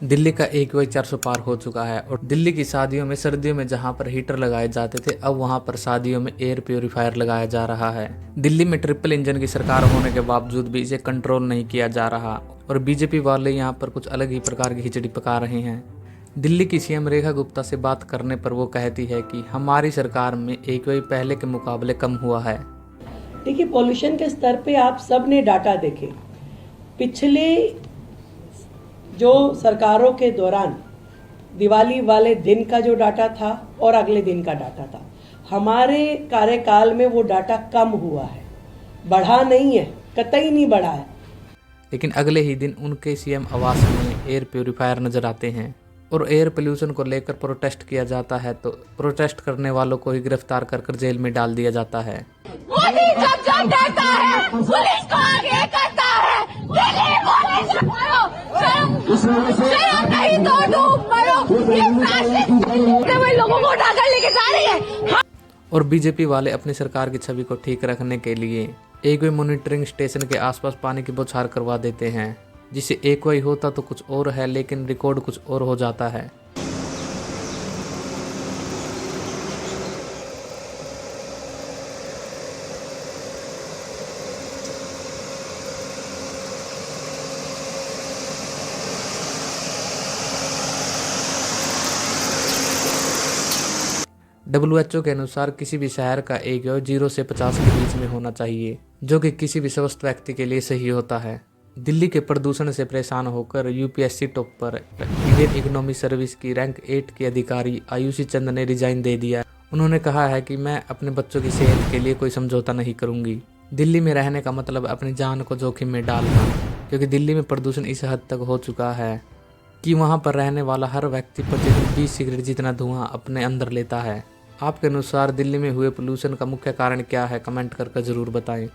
दिल्ली का AQI 400 पार हो चुका है और दिल्ली की शादियों में सर्दियों में जहां पर हीटर लगाए जाते थे, अब वहां पर शादियों में एयर प्योरीफायर लगाया जा रहा है। दिल्ली में ट्रिपल इंजन की सरकार होने के बावजूद भी इसे कंट्रोल नहीं किया जा रहा और बीजेपी वाले यहां पर कुछ अलग ही प्रकार की खिचड़ी पका रहे हैं। दिल्ली की CM रेखा गुप्ता से बात करने पर वो कहती है कि हमारी सरकार में AQI पहले के मुकाबले कम हुआ है। देखिए, पॉल्यूशन के स्तर पे आप सब ने डाटा देखे। पिछले जो सरकारों के दौरान दिवाली वाले दिन का जो डाटा था और अगले दिन का डाटा था, हमारे कार्यकाल में वो डाटा कम हुआ है, बढ़ा नहीं है, कतई नहीं बढ़ा है। लेकिन अगले ही दिन उनके CM आवास में एयर प्योरीफायर नजर आते हैं और एयर पोल्यूशन को लेकर प्रोटेस्ट किया जाता है तो प्रोटेस्ट करने वालों को ही गिरफ्तार कर जेल में डाल दिया जाता है। मोदी जब जब डरता है पुलिस को आगे करता है। दिल्ली पुलिस मरो, शर्म नहीं तो डूब मरो। ये लोगों को उठाकर लेके जा रही है। और बीजेपी वाले अपनी सरकार की छवि को ठीक रखने के लिए AQI मॉनिटरिंग स्टेशन के आसपास पानी की बौछार करवा देते हैं, जिसे AQI होता तो कुछ और है लेकिन रिकॉर्ड कुछ और हो जाता है। WHO के अनुसार किसी भी शहर का AQI 0 से 50 के बीच में होना चाहिए, जो कि किसी भी स्वस्थ व्यक्ति के लिए सही होता है। दिल्ली के प्रदूषण से परेशान होकर UPSC topper Indian economy service की रैंक 8 की अधिकारी आयुषी चंद ने रिजाइन दे दिया। उन्होंने कहा है कि मैं अपने बच्चों की सेहत के लिए कोई समझौता नहीं करूंगी। दिल्ली में रहने का मतलब अपनी जान को जोखिम में डालना, क्योंकि दिल्ली में प्रदूषण इस हद तक हो चुका है कि वहाँ पर रहने वाला हर व्यक्ति प्रतिदिन 20 सिगरेट जितना धुआं अपने अंदर लेता है। आपके अनुसार दिल्ली में हुए पोल्यूशन का मुख्य कारण क्या है? कमेंट करके ज़रूर बताएं।